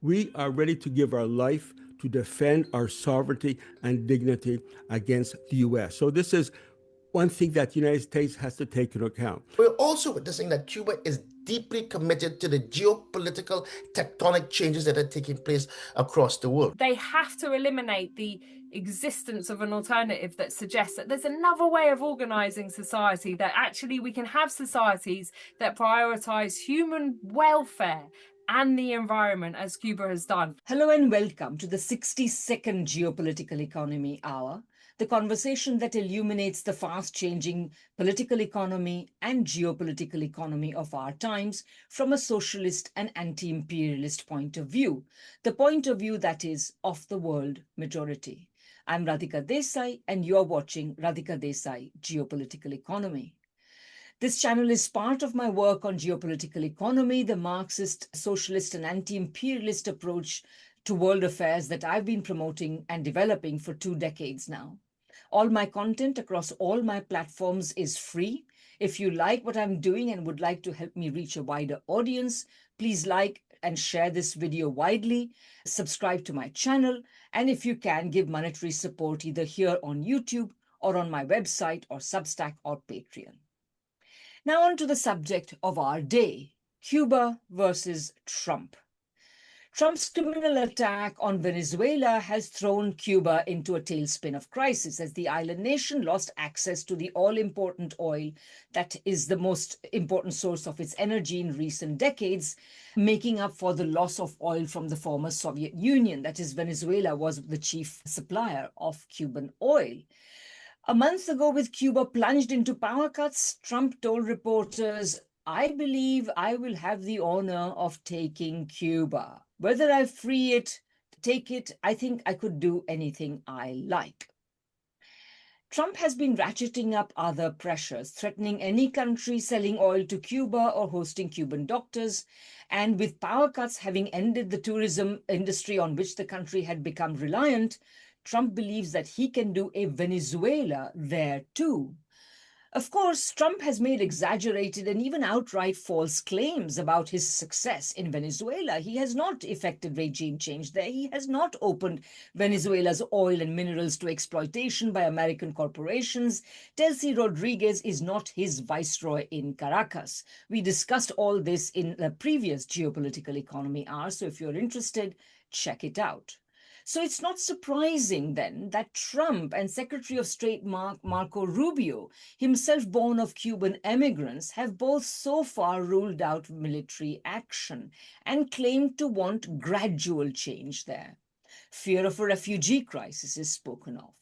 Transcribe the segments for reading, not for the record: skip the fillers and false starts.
We are ready to give our life to defend our sovereignty and dignity against the U.S. So this is one thing that the United States has to take into account. We're also witnessing that Cuba is deeply committed to the geopolitical tectonic changes that are taking place across the world. They have to eliminate the existence of an alternative that suggests that there's another way of organizing society, that actually we can have societies that prioritize human welfare and the environment, as Cuba has done. Hello and welcome to the 60-second Geopolitical Economy Hour, the conversation that illuminates the fast-changing political economy and geopolitical economy of our times from a socialist and anti-imperialist point of view, the point of view that is of the world majority. I'm Radhika Desai, and you're watching Radhika Desai Geopolitical Economy. This channel is part of my work on geopolitical economy, the Marxist, socialist, and anti-imperialist approach to world affairs that I've been promoting and developing for 2 decades now. All my content across all my platforms is free. If you like what I'm doing and would like to help me reach a wider audience, please like and share this video widely, subscribe to my channel, and if you can, give monetary support either here on YouTube or on my website or Substack or Patreon. Now on to the subject of our day, Cuba versus Trump. Trump's criminal attack on Venezuela has thrown Cuba into a tailspin of crisis as the island nation lost access to the all-important oil that is the most important source of its energy in recent decades, making up for the loss of oil from the former Soviet Union. That is, Venezuela was the chief supplier of Cuban oil. A month ago, with Cuba plunged into power cuts, Trump told reporters, "I believe I will have the honor of taking Cuba. Whether I free it, take it, I think I could do anything I like." Trump has been ratcheting up other pressures, threatening any country selling oil to Cuba or hosting Cuban doctors. And with power cuts having ended the tourism industry on which the country had become reliant, Trump believes that he can do a Venezuela there too. Of course, Trump has made exaggerated and even outright false claims about his success in Venezuela. He has not effected regime change there. He has not opened Venezuela's oil and minerals to exploitation by American corporations. Delcy Rodriguez is not his viceroy in Caracas. We discussed all this in the previous Geopolitical Economy Hour, so if you're interested, check it out. So it's not surprising then that Trump and Secretary of State Marco Rubio, himself born of Cuban immigrants, have both so far ruled out military action and claimed to want gradual change there. Fear of a refugee crisis is spoken of.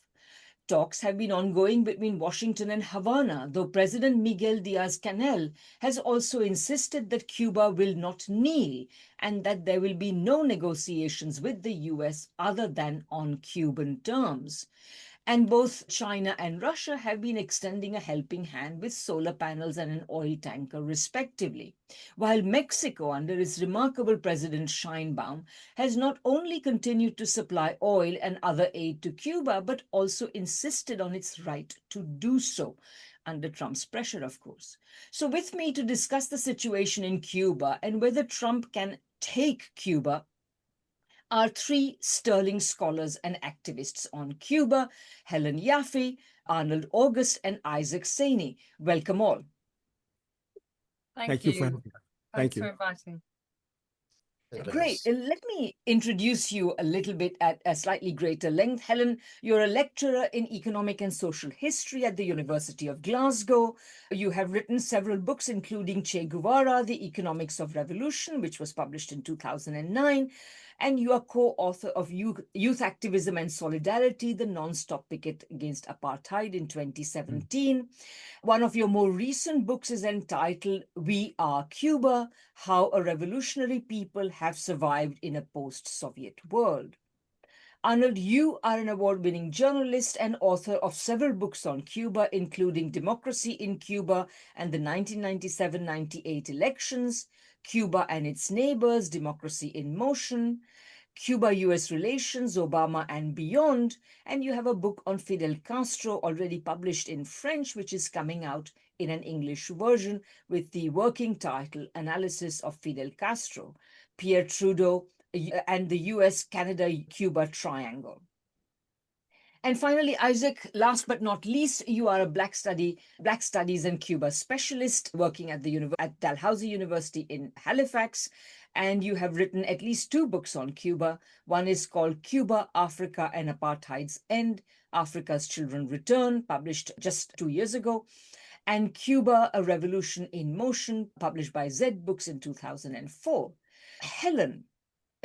Talks have been ongoing between Washington and Havana, though President Miguel Diaz-Canel has also insisted that Cuba will not kneel and that there will be no negotiations with the US other than on Cuban terms. And both China and Russia have been extending a helping hand with solar panels and an oil tanker, respectively. While Mexico, under its remarkable President Sheinbaum, has not only continued to supply oil and other aid to Cuba, but also insisted on its right to do so, under Trump's pressure, of course. So with me to discuss the situation in Cuba and whether Trump can take Cuba are 3 sterling scholars and activists on Cuba: Helen Yaffee, Arnold August, and Isaac Saney. Welcome all. Thank you you. for having us. Thanks you. for inviting. Great. Let me introduce you a little bit at a slightly greater length. Helen, you're a lecturer in economic and social history at the University of Glasgow. You have written several books, including Che Guevara, The Economics of Revolution, which was published in 2009. And you are co-author of Youth Activism and Solidarity, the Non-Stop Picket Against Apartheid in 2017. One of your more recent books is entitled We Are Cuba, How a Revolutionary People Have Survived in a Post-Soviet World. Arnold, you are an award-winning journalist and author of several books on Cuba, including Democracy in Cuba and the 1997-98 elections, Cuba and its neighbors, Democracy in Motion, Cuba-US relations, Obama and beyond, and you have a book on Fidel Castro already published in French, which is coming out in an English version with the working title Analysis of Fidel Castro, Pierre Trudeau, and the US, Canada, Cuba triangle. And finally, Isaac, last but not least, you are a Black Studies in Cuba specialist working at at Dalhousie University in Halifax. And you have written at least 2 books on Cuba. One is called Cuba, Africa and Apartheid's End, Africa's Children Return, published just 2 years ago. And Cuba, A Revolution in Motion, published by Z Books in 2004. Helen,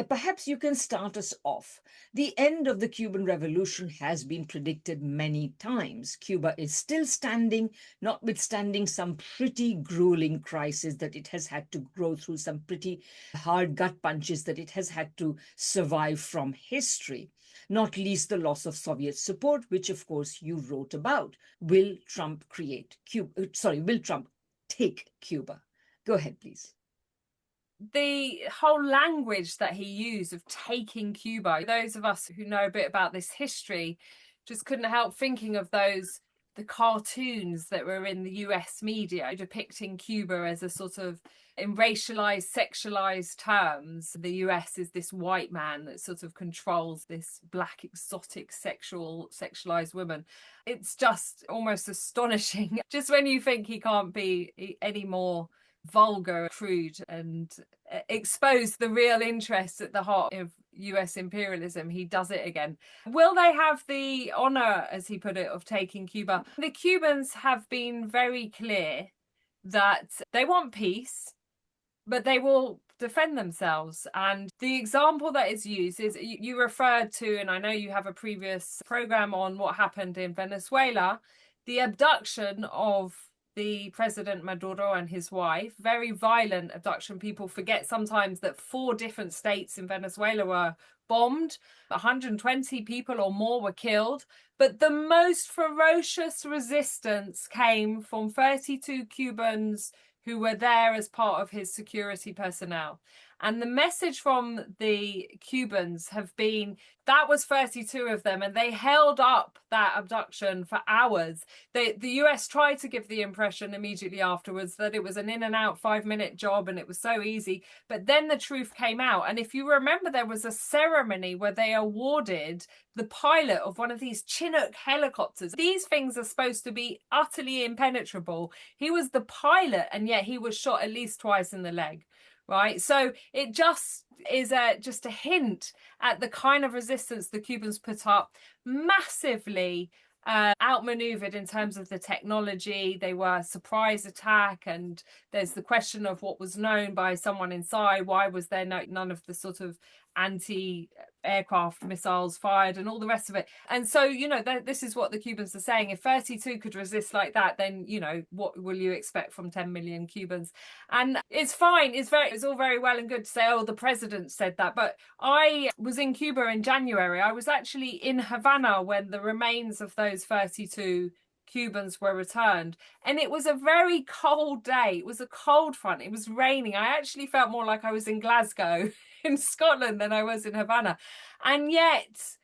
perhaps you can start us off. The end of the Cuban Revolution has been predicted many times. Cuba is still standing, notwithstanding some pretty grueling crises that it has had to go through, some pretty hard gut punches that it has had to survive from history, not least the loss of Soviet support, which of course you wrote about. Will Trump will Trump take Cuba? Go ahead, please. The whole language that he used of taking Cuba, those of us who know a bit about this history just couldn't help thinking of the cartoons that were in the US media depicting Cuba as a sort of, in racialized, sexualized terms, the US is this white man that sort of controls this black, exotic, sexualized woman. It's just almost astonishing. Just when you think he can't be any more vulgar, crude, and expose the real interests at the heart of US imperialism, he does it again. Will they have the honor, as he put it, of taking Cuba? The Cubans have been very clear that they want peace, but they will defend themselves. And the example that is used is, you referred to, and I know you have a previous program on what happened in Venezuela, the abduction of the President Maduro and his wife, very violent abduction. People forget sometimes that 4 different states in Venezuela were bombed, 120 people or more were killed. But the most ferocious resistance came from 32 Cubans who were there as part of his security personnel. And the message from the Cubans have been, that was 32 of them, and they held up that abduction for hours. The US tried to give the impression immediately afterwards that it was an in and out 5-minute job and it was so easy. But then the truth came out. And if you remember, there was a ceremony where they awarded the pilot of one of these Chinook helicopters. These things are supposed to be utterly impenetrable. He was the pilot, and yet he was shot at least twice in the leg. Right. So it just is just a hint at the kind of resistance the Cubans put up, massively outmaneuvered in terms of the technology. They were a surprise attack, and there's the question of what was known by someone inside. Why was there none of the sort of anti-aircraft missiles fired and all the rest of it? And so, this is what the Cubans are saying. If 32 could resist like that, then, what will you expect from 10 million Cubans? And it's fine. It's all very well and good to say, oh, the president said that. But I was in Cuba in January. I was actually in Havana when the remains of those 32 Cubans were returned, and it was a very cold day. It was a cold front. It was raining. I actually felt more like I was in Glasgow in Scotland than I was in Havana. And yet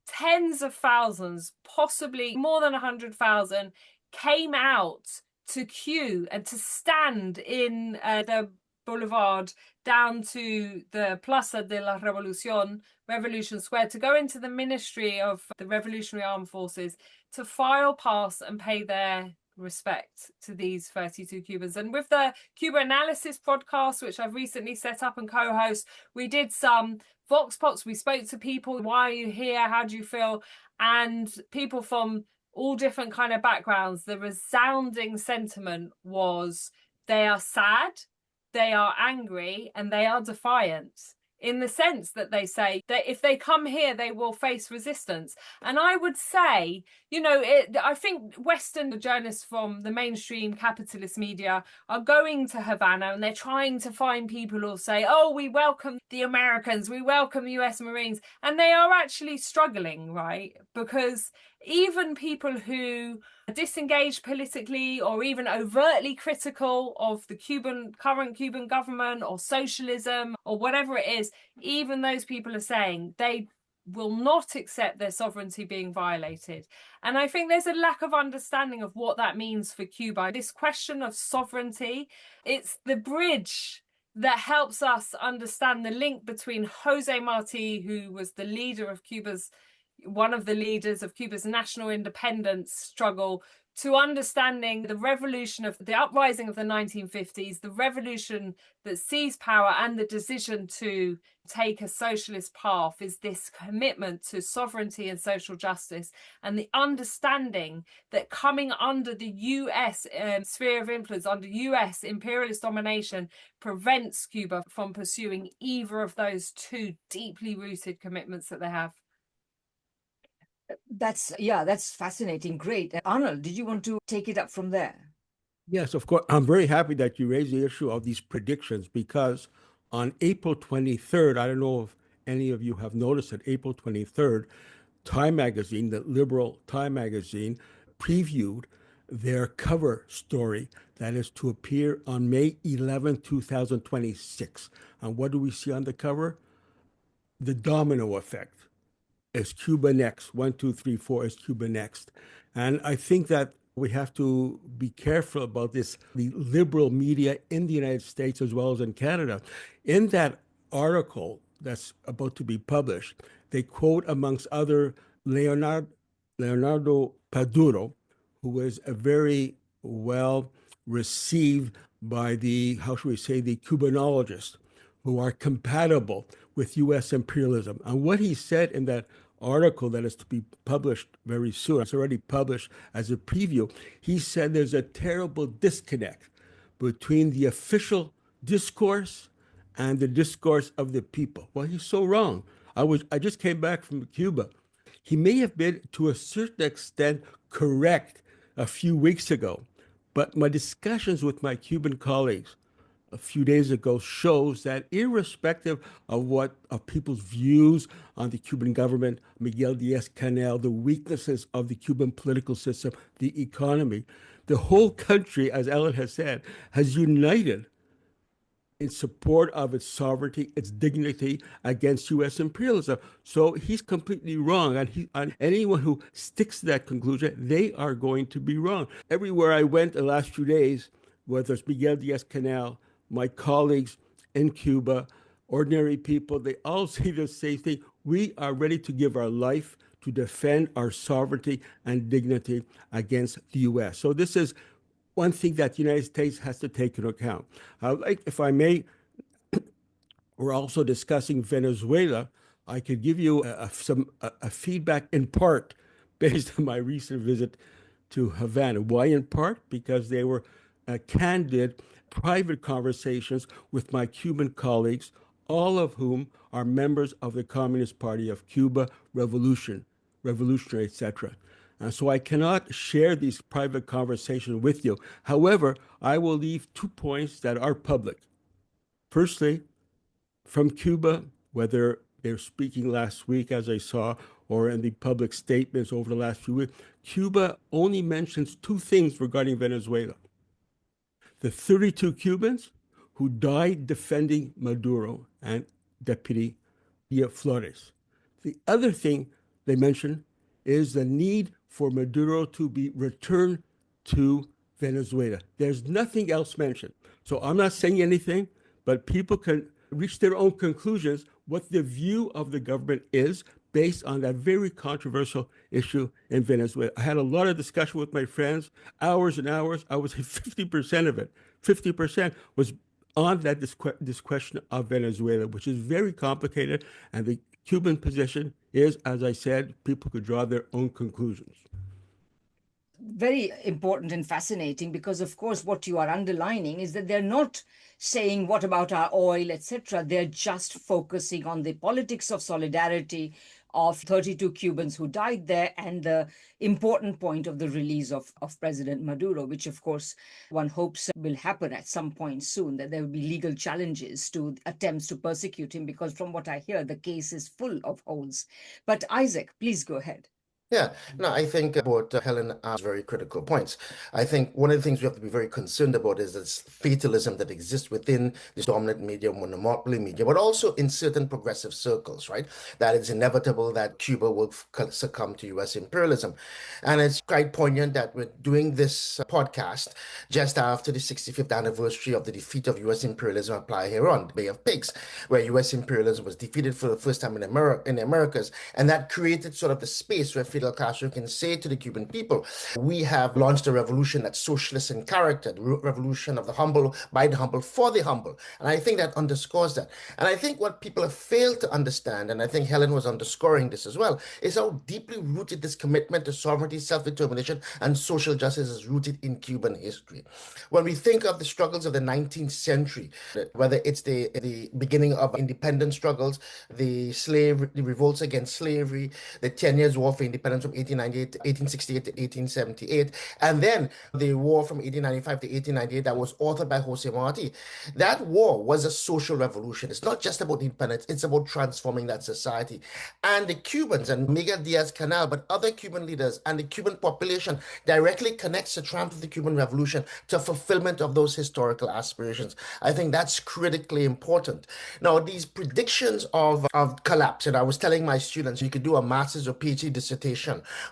tens of thousands, possibly more than 100,000, came out to queue and to stand in the boulevard down to the Plaza de la Revolución, Revolution Square, to go into the Ministry of the Revolutionary Armed Forces to file past and pay their respect to these 32 Cubans. And with the Cuba Analysis podcast, which I've recently set up and co-host, we did some Vox Pops. We spoke to people. Why are you here? How do you feel? And people from all different kind of backgrounds. The resounding sentiment was they are sad, they are angry, and they are defiant, in the sense that they say that if they come here, they will face resistance. And I would say, I think Western journalists from the mainstream capitalist media are going to Havana and they're trying to find people who'll say, oh, we welcome the Americans, we welcome the US Marines. And they are actually struggling, right? Because even people who are disengaged politically or even overtly critical of the current Cuban government or socialism or whatever it is, even those people are saying they will not accept their sovereignty being violated. And I think there's a lack of understanding of what that means for Cuba. This question of sovereignty, it's the bridge that helps us understand the link between Jose Marti, who was the leader of one of the leaders of Cuba's national independence struggle, to understanding the revolution of the uprising of the 1950s, the revolution that seized power, and the decision to take a socialist path is this commitment to sovereignty and social justice, and the understanding that coming under the US sphere of influence, under US imperialist domination, prevents Cuba from pursuing either of those two deeply rooted commitments that they have. That's fascinating. Great. Arnold, did you want to take it up from there? Yes, of course. I'm very happy that you raised the issue of these predictions because on April 23rd, I don't know if any of you have noticed it, April 23rd, Time Magazine, the liberal Time Magazine, previewed their cover story that is to appear on May 11, 2026. And what do we see on the cover? The domino effect. Is Cuba next? 1, 2, 3, 4, is Cuba next? And I think that we have to be careful about this, the liberal media in the United States as well as in Canada. In that article that's about to be published, they quote, amongst other, Leonardo Paduro, who is a very well received by the, how should we say, the Cubanologists, who are compatible with U.S. imperialism. And what he said in that article that is to be published very soon, it's already published as a preview, he said there's a terrible disconnect between the official discourse and the discourse of the people. Well, he's so wrong. I just came back from Cuba. He may have been, to a certain extent, correct a few weeks ago, but my discussions with my Cuban colleagues a few days ago shows that irrespective of people's views on the Cuban government, Miguel Diaz-Canel, the weaknesses of the Cuban political system, the economy, the whole country, as Ellen has said, has united in support of its sovereignty, its dignity against U.S. imperialism. So he's completely wrong. And anyone who sticks to that conclusion, they are going to be wrong. Everywhere I went the last few days, whether it's Miguel Diaz-Canel, my colleagues in Cuba, ordinary people, they all say the same thing. We are ready to give our life to defend our sovereignty and dignity against the U.S. So this is one thing that the United States has to take into account. If I may, we're also discussing Venezuela. I could give you some feedback in part based on my recent visit to Havana. Why in part? Because they were candid, private conversations with my Cuban colleagues, all of whom are members of the Communist Party of Cuba, revolutionary, etc. So I cannot share these private conversations with you. However, I will leave 2 points that are public. Firstly, from Cuba, whether they're speaking last week, as I saw, or in the public statements over the last few weeks, Cuba only mentions 2 things regarding Venezuela. The 32 Cubans who died defending Maduro and Deputy Flores. The other thing they mentioned is the need for Maduro to be returned to Venezuela. There's nothing else mentioned. So I'm not saying anything, but people can reach their own conclusions what the view of the government is based on that very controversial issue in Venezuela. I had a lot of discussion with my friends, hours and hours. I would say 50% of it, 50% was on that this question of Venezuela, which is very complicated. And the Cuban position is, as I said, people could draw their own conclusions. Very important and fascinating, because of course what you are underlining is that they're not saying what about our oil, etc. They're just focusing on the politics of solidarity of 32 Cubans who died there, and the important point of the release of President Maduro, which of course one hopes will happen at some point soon, that there will be legal challenges to attempts to persecute him, because from what I hear, the case is full of holes. But Isaac, please go ahead. Yeah, no, I think what Helen asked very critical points. I think one of the things we have to be very concerned about is this fatalism that exists within this dominant media, monopoly media, but also in certain progressive circles, right? That it's inevitable that Cuba will succumb to US imperialism. And it's quite poignant that we're doing this podcast just after the 65th anniversary of the defeat of US imperialism applied here on the Bay of Pigs, where US imperialism was defeated for the first time in the Americas. And that created sort of the space where Fidel Castro can say to the Cuban people, we have launched a revolution that's socialist in character, the revolution of the humble, by the humble, for the humble. And I think that underscores that. And I think what people have failed to understand, and I think Helen was underscoring this as well, is how deeply rooted this commitment to sovereignty, self-determination, and social justice is rooted in Cuban history. When we think of the struggles of the 19th century, whether it's the beginning of independence struggles, the revolts against slavery, the 10 Years' War for Independence from 1898 to 1868 to 1878, and then the war from 1895 to 1898 that was authored by Jose Marti. That war was a social revolution. It's not just about independence, it's about transforming that society. And the Cubans and Miguel Diaz-Canel, but other Cuban leaders and the Cuban population directly connects the triumph of the Cuban Revolution to fulfillment of those historical aspirations. I think that's critically important. Now, these predictions of collapse, and I was telling my students, you could do a master's or PhD dissertation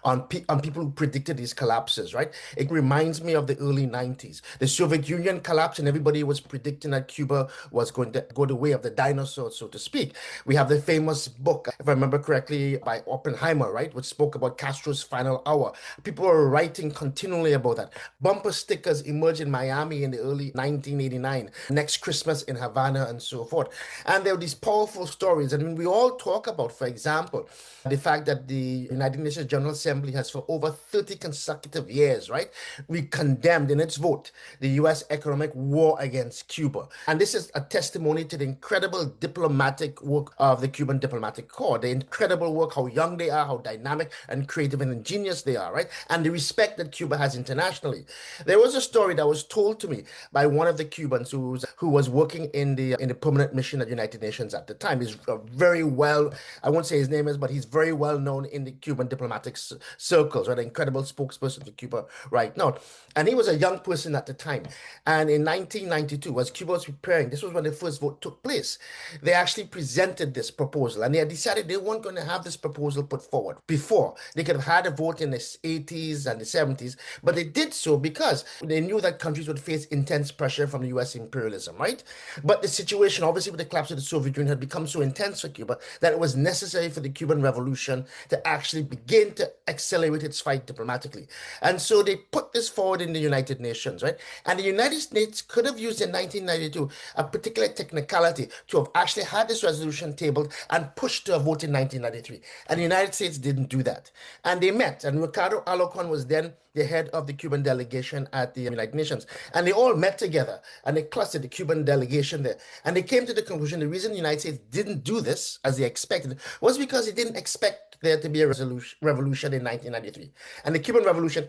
on people who predicted these collapses, right? It reminds me of the early 90s. The Soviet Union collapsed, and everybody was predicting that Cuba was going to go the way of the dinosaur, so to speak. We have the famous book, if I remember correctly, by Oppenheimer, right, which spoke about Castro's final hour. People were writing continually about that. Bumper stickers emerged in Miami in the early 1989, next Christmas in Havana, and so forth. And there were these powerful stories. And when we all talk about, for example, the fact that the United Nations General Assembly has for over 30 consecutive years, right, we condemned in its vote the US economic war against Cuba. And this is a testimony to the incredible diplomatic work of the Cuban diplomatic corps, the incredible work, how young they are, how dynamic and creative and ingenious they are, right? And the respect that Cuba has internationally. There was a story that was told to me by one of the Cubans who was working in the permanent mission at United Nations at the time. He's very well, I won't say his name is, but he's very well known in the Cuban diplomatic circles, right? An incredible spokesperson for Cuba right now. And he was a young person at the time. And in 1992, as Cuba was preparing, this was when the first vote took place, they actually presented this proposal. And they had decided they weren't going to have this proposal put forward before. They could have had a vote in the 80s and the 70s, but they did so because they knew that countries would face intense pressure from the US imperialism, right? But the situation, obviously, with the collapse of the Soviet Union had become so intense for Cuba that it was necessary for the Cuban Revolution to actually begin to accelerate its fight diplomatically. And so they put this forward in the United Nations, right? And the United States could have used in 1992 a particular technicality to have actually had this resolution tabled and pushed to a vote in 1993. And the United States didn't do that. And they met, and Ricardo Alarcon was then the head of the Cuban delegation at the United Nations. And they all met together and they clustered the Cuban delegation there. And they came to the conclusion the reason the United States didn't do this as they expected was because they didn't expect there to be a revolution in 1993. And the Cuban Revolution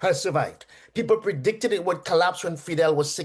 has survived. People predicted it would collapse when Fidel was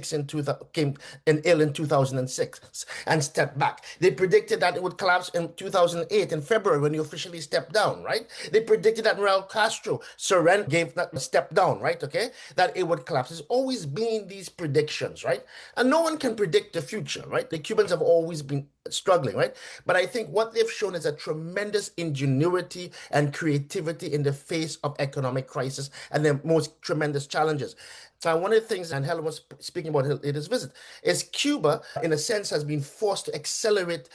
came ill in 2006 and stepped back. They predicted that it would collapse in 2008 in February when he officially stepped down, right? They predicted that Raul Castro stepped down, right? Okay, that it would collapse. There's always been these predictions, right? And no one can predict the future, right? The Cubans have always been struggling, right? But I think what they've shown is a tremendous ingenuity and creativity in the face of economic crisis and the most tremendous challenges. So one of the things, and Helen was speaking about in his visit, is Cuba, in a sense, has been forced to accelerate,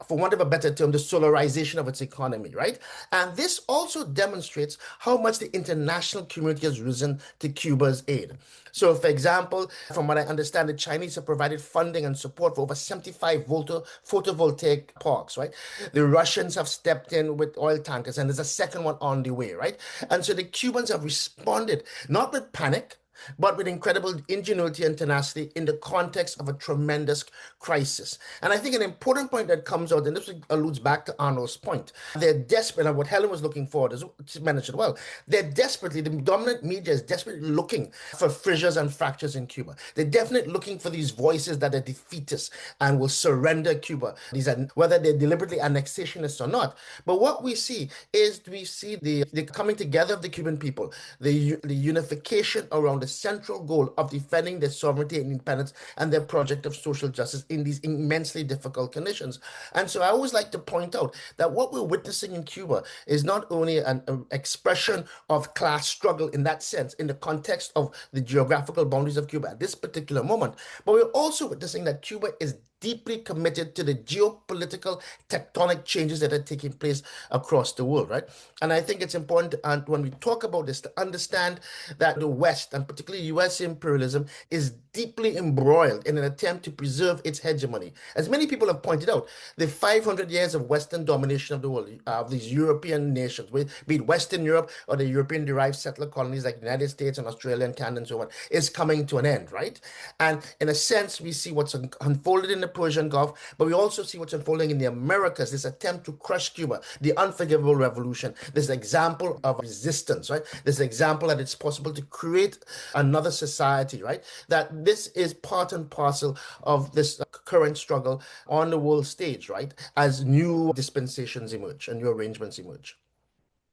for want of a better term, the solarization of its economy, right? And this also demonstrates how much the international community has risen to Cuba's aid. So, for example, from what I understand, the Chinese have provided funding and support for over 75 photovoltaic parks, right? The Russians have stepped in with oil tankers, and there's a second one on the way, right? And so the Cubans have responded, not with panic, but with incredible ingenuity and tenacity in the context of a tremendous crisis. And I think an important point that comes out, and this alludes back to Arnold's point, they're desperate, and what Helen was looking for, as she mentioned well, they're desperately, the dominant media is desperately looking for fissures and fractures in Cuba. They're definitely looking for these voices that are defeatist and will surrender Cuba, these are, whether they're deliberately annexationists or not. But what we see is the coming together of the Cuban people, the unification around the central goal of defending their sovereignty and independence and their project of social justice in these immensely difficult conditions. And so I always like to point out that what we're witnessing in Cuba is not only an expression of class struggle in that sense, in the context of the geographical boundaries of Cuba at this particular moment, but we're also witnessing that Cuba is deeply committed to the geopolitical tectonic changes that are taking place across the world, right? And I think it's important, and when we talk about this, to understand that the West, and particularly US imperialism, is deeply embroiled in an attempt to preserve its hegemony. As many people have pointed out, the 500 years of Western domination of the world, of these European nations, be it Western Europe or the European-derived settler colonies like the United States and Australia and Canada and so on, is coming to an end, right? And in a sense, we see what's unfolded in the Persian Gulf, but we also see what's unfolding in the Americas, this attempt to crush Cuba, the unforgivable revolution, this example of resistance, right? This example that it's possible to create another society, right? That this is part and parcel of this current struggle on the world stage, right? As new dispensations emerge and new arrangements emerge.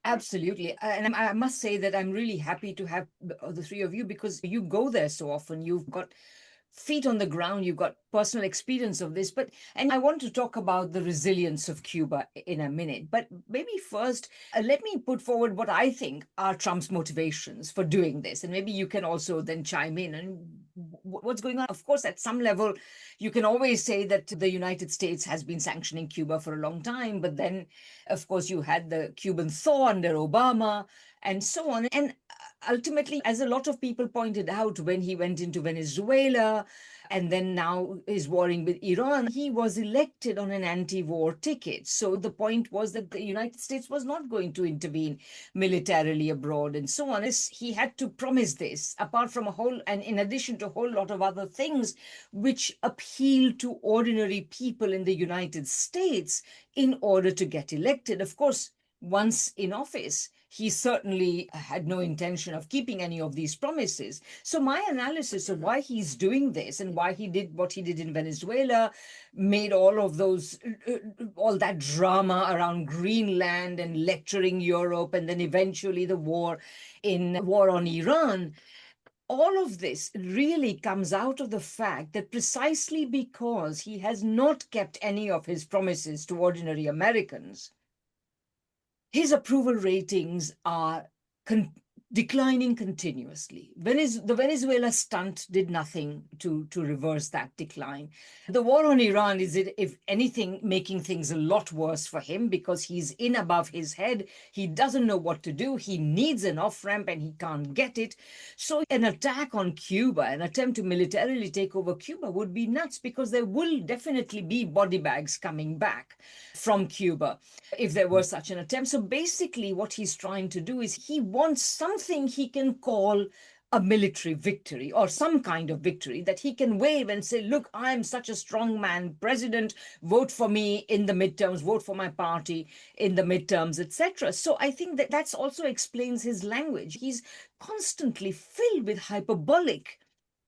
Absolutely. And I must say that I'm really happy to have the three of you, because you go there so often. You've got feet on the ground, you've got personal experience of this. And I want to talk about the resilience of Cuba in a minute. But maybe first, let me put forward what I think are Trump's motivations for doing this. And maybe you can also then chime in and what's going on. Of course, at some level, you can always say that the United States has been sanctioning Cuba for a long time. But then, of course, you had the Cuban thaw under Obama and so on. And ultimately, as a lot of people pointed out, when he went into Venezuela and then now is warring with Iran, he was elected on an anti-war ticket. So the point was that the United States was not going to intervene militarily abroad and so on. He had to promise this, apart from and in addition to a whole lot of other things which appeal to ordinary people in the United States in order to get elected. Of course, once in office, he certainly had no intention of keeping any of these promises. So my analysis of why he's doing this and why he did what he did in Venezuela, made all that drama around Greenland and lecturing Europe, and then eventually the war on Iran, all of this really comes out of the fact that precisely because he has not kept any of his promises to ordinary Americans, his approval ratings are declining continuously. The Venezuela stunt did nothing to reverse that decline. The war on Iran is, if anything, making things a lot worse for him, because he's in above his head. He doesn't know what to do. He needs an off-ramp and he can't get it. So an attack on Cuba, an attempt to militarily take over Cuba, would be nuts, because there will definitely be body bags coming back from Cuba if there were such an attempt. So basically what he's trying to do is he wants something he can call a military victory, or some kind of victory that he can wave and say, look, I'm such a strong man president, vote for me in the midterms, vote for my party in the midterms, etc. So I think that also explains his language. He's constantly filled with hyperbolic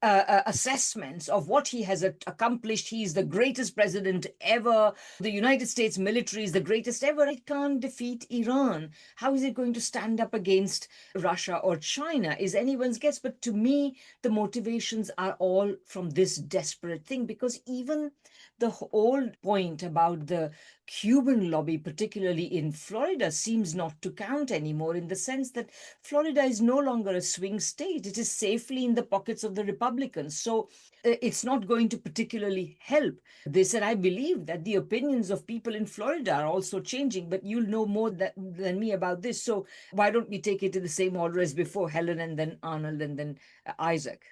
assessments of what he has accomplished. He's the greatest president ever. The United States military is the greatest ever. It can't defeat Iran. How is it going to stand up against Russia or China is anyone's guess. But to me, the motivations are all from this desperate thing, because even the whole point about the Cuban lobby, particularly in Florida, seems not to count anymore, in the sense that Florida is no longer a swing state. It is safely in the pockets of the Republicans. So it's not going to particularly help this. And I believe that the opinions of people in Florida are also changing, but you'll know more than me about this. So why don't we take it in the same order as before, Helen, and then Arnold, and then Isaac?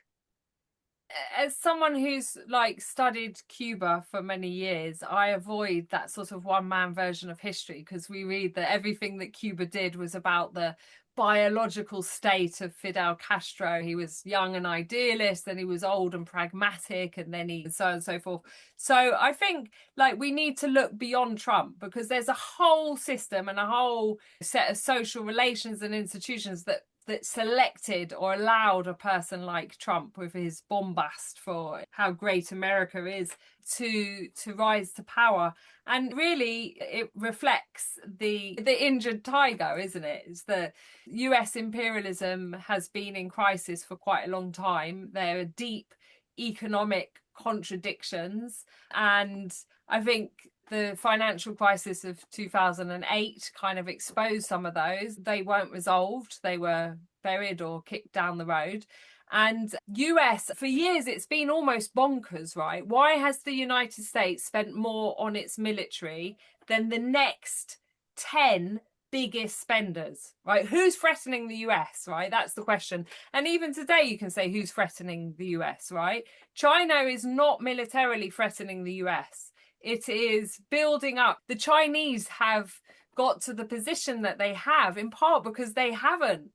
as someone who's like studied Cuba for many years, I avoid that sort of one-man version of history, because we read that everything that Cuba did was about the biological state of Fidel Castro. He was young and idealist, then he was old and pragmatic, and then he so on and so forth. So I think like we need to look beyond Trump, because there's a whole system and a whole set of social relations and institutions that selected or allowed a person like Trump, with his bombast for how great America is, to rise to power. And really it reflects the injured tiger, isn't it? It's the US imperialism has been in crisis for quite a long time. There are deep economic contradictions, and I think the financial crisis of 2008 kind of exposed some of those. They weren't resolved. They were buried or kicked down the road. And US, for years, it's been almost bonkers, right? Why has the United States spent more on its military than the next 10 biggest spenders, right? Who's threatening the US, right? That's the question. And even today, you can say who's threatening the US, right? China is not militarily threatening the US. It is building up. The Chinese have got to the position that they have in part because they haven't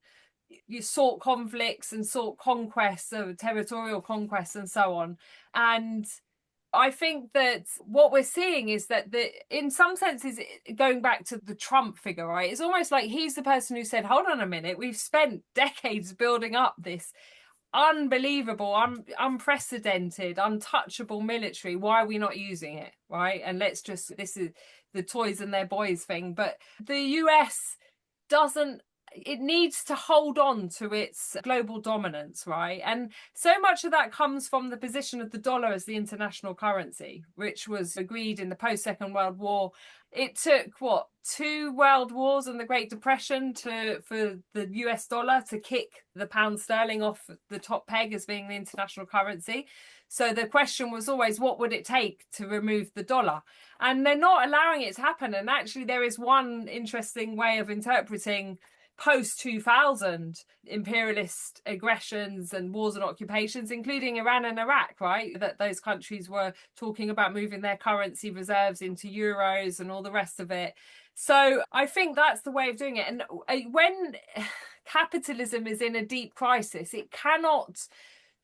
sought conflicts and sought conquests, territorial conquests and so on. And I think that what we're seeing is that in some senses, going back to the Trump figure, right? It's almost like he's the person who said, hold on a minute, we've spent decades building up this unbelievable, unprecedented, untouchable military. Why are we not using it, right? And this is the toys and their boys thing. But the US it needs to hold on to its global dominance, right? And so much of that comes from the position of the dollar as the international currency, which was agreed in the post-Second World War. It took, 2 world wars and the Great Depression for the US dollar to kick the pound sterling off the top peg as being the international currency. So the question was always, what would it take to remove the dollar? And they're not allowing it to happen. And actually, there is one interesting way of interpreting post-2000 imperialist aggressions and wars and occupations, including Iran and Iraq, right? That those countries were talking about moving their currency reserves into euros and all the rest of it. So I think that's the way of doing it. And when capitalism is in a deep crisis, it cannot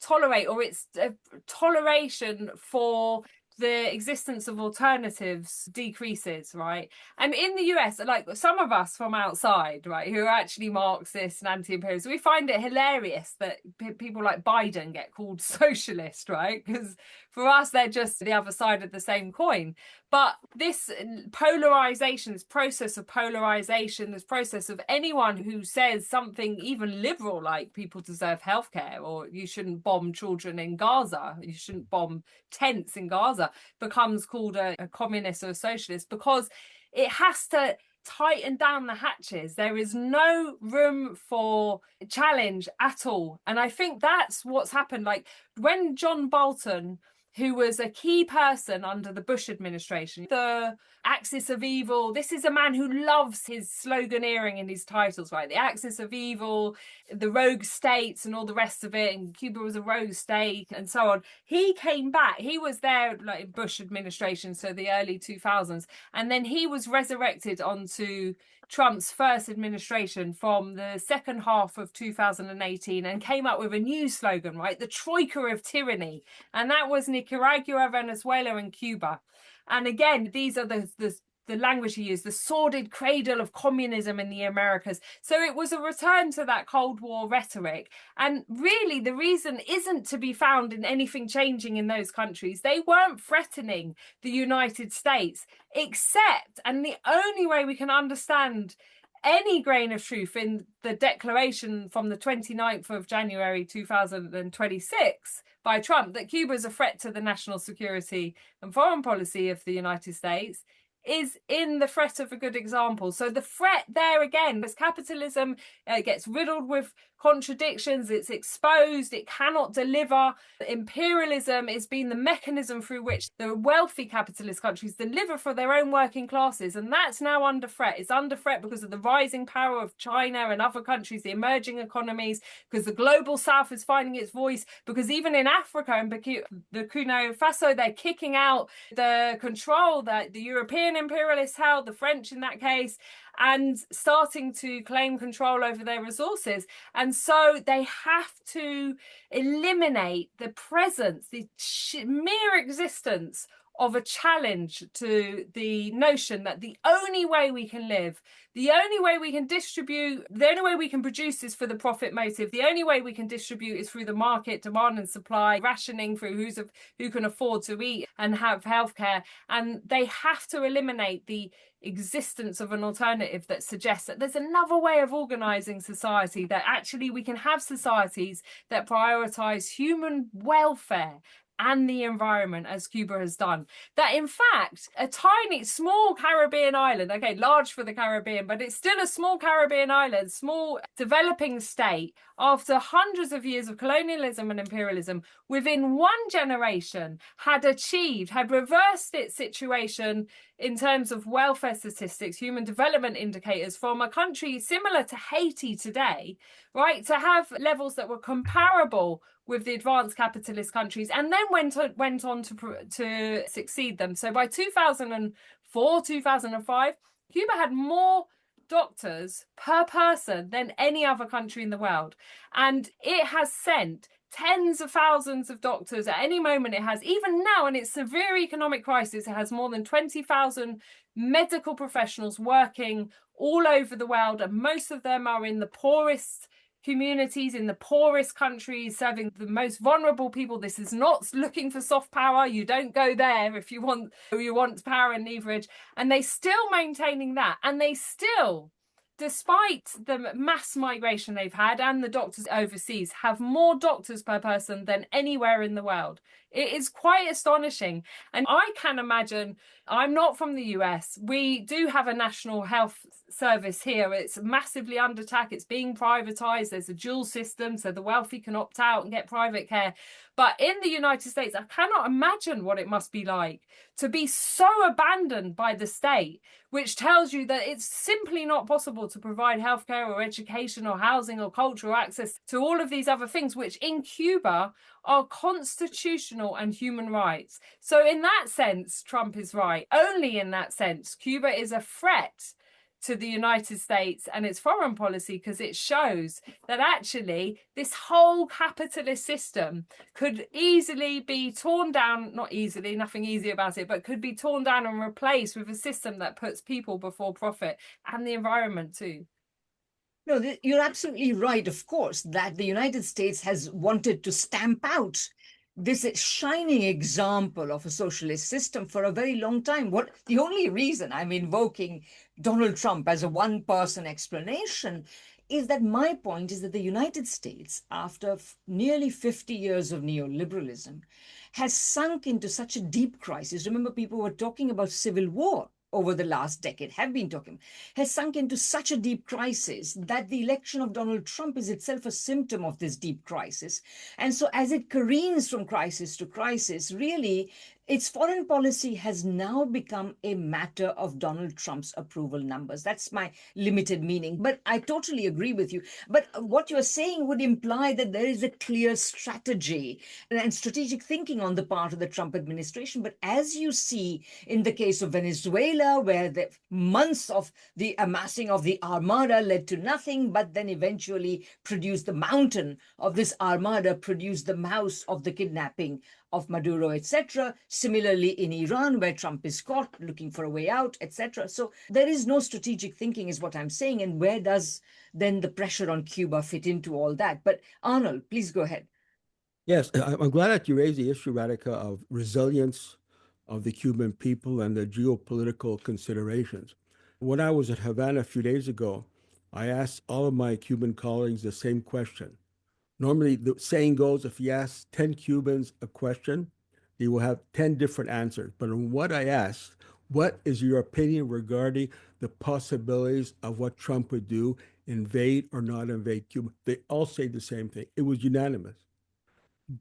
tolerate, or it's a toleration for the existence of alternatives decreases, right? And in the US, like some of us from outside, right, who are actually Marxists and anti-imperialists, we find it hilarious that people like Biden get called socialist, right? Because for us, they're just the other side of the same coin. But this polarization, this process of polarization, this process of anyone who says something even liberal, like people deserve healthcare, or you shouldn't bomb children in Gaza, you shouldn't bomb tents in Gaza, becomes called a communist or a socialist, because it has to tighten down the hatches. There is no room for challenge at all. And I think that's what's happened. Like when John Bolton, who was a key person under the Bush administration, the axis of evil. This is a man who loves his sloganeering in his titles, right? The axis of evil, the rogue states and all the rest of it. And Cuba was a rogue state and so on. He came back. He was there like Bush administration, so the early 2000s. And then he was resurrected onto Trump's first administration from the second half of 2018 and came up with a new slogan, right? The Troika of Tyranny. And that was Nicaragua, Venezuela, and Cuba. And again, these are the language he used, the sordid cradle of communism in the Americas. So it was a return to that Cold War rhetoric. And really, the reason isn't to be found in anything changing in those countries. They weren't threatening the United States, except, and the only way we can understand any grain of truth in the declaration from the 29th of January 2026 by Trump that Cuba is a threat to the national security and foreign policy of the United States is in the threat of a good example. So the threat there again is capitalism gets riddled with contradictions, it's exposed, it cannot deliver. Imperialism has been the mechanism through which the wealthy capitalist countries deliver for their own working classes, and that's now under threat. It's under threat because of the rising power of China and other countries, the emerging economies, because the global south is finding its voice, because even in Africa and Burkina Faso, they're kicking out the control that the European imperialists held, the French in that case, and starting to claim control over their resources. And so they have to eliminate the presence, the mere existence of a challenge to the notion that the only way we can live, the only way we can distribute, the only way we can produce is for the profit motive. The only way we can distribute is through the market, demand and supply, rationing through who can afford to eat and have healthcare. And they have to eliminate the existence of an alternative that suggests that there's another way of organizing society, that actually we can have societies that prioritize human welfare and the environment, as Cuba has done. That in fact, a tiny, small Caribbean island, okay, large for the Caribbean, but it's still a small Caribbean island, small developing state, after hundreds of years of colonialism and imperialism, within one generation had reversed its situation in terms of welfare statistics, human development indicators, from a country similar to Haiti today, right, to have levels that were comparable with the advanced capitalist countries, and then went on to succeed them. So by 2004, 2005, Cuba had more doctors per person than any other country in the world. And it has sent tens of thousands of doctors at any moment. It has, even now in its severe economic crisis, it has more than 20,000 medical professionals working all over the world, and most of them are in the poorest communities, in the poorest countries, serving the most vulnerable people. This is not looking for soft power. You don't go there if you want power and leverage. And they still maintaining that, and they still, despite the mass migration they've had and the doctors overseas, have more doctors per person than anywhere in the world. It is quite astonishing. And I can imagine, I'm not from the US. We do have a national health service here. It's massively under attack. It's being privatized. There's a dual system, so the wealthy can opt out and get private care. But in the United States, I cannot imagine what it must be like to be so abandoned by the state, which tells you that it's simply not possible to provide healthcare or education or housing or cultural access to all of these other things, which in Cuba are constitutional and human rights. So in that sense, Trump is right. Only in that sense, Cuba is a threat to the United States and its foreign policy, because it shows that actually this whole capitalist system could easily be torn down, not easily, nothing easy about it, but could be torn down and replaced with a system that puts people before profit and the environment too. No, you're absolutely right, of course, that the United States has wanted to stamp out this shining example of a socialist system for a very long time. The only reason I'm invoking Donald Trump as a one-person explanation is that my point is that the United States, after nearly 50 years of neoliberalism, has sunk into such a deep crisis. Remember, people were talking about civil war over the last decade, has sunk into such a deep crisis that the election of Donald Trump is itself a symptom of this deep crisis. And so as it careens from crisis to crisis, really, its foreign policy has now become a matter of Donald Trump's approval numbers. That's my limited meaning. But I totally agree with you. But what you're saying would imply that there is a clear strategy and strategic thinking on the part of the Trump administration. But as you see in the case of Venezuela, where the months of the amassing of the armada led to nothing, but then eventually produced the mountain of this armada, produced the mouse of the kidnapping of Maduro, etc. Similarly in Iran, where Trump is caught looking for a way out, etc. So there is no strategic thinking is what I'm saying. And where does then the pressure on Cuba fit into all that? But Arnold, please go ahead. Yes, I'm glad that you raised the issue, Radhika, of resilience of the Cuban people and the geopolitical considerations. When I was at Havana a few days ago, I asked all of my Cuban colleagues the same question. Normally, the saying goes, if you ask 10 Cubans a question, they will have 10 different answers. But in what I asked What is your opinion regarding the possibilities of what Trump would do, invade or not invade Cuba? They all say the same thing. It was unanimous.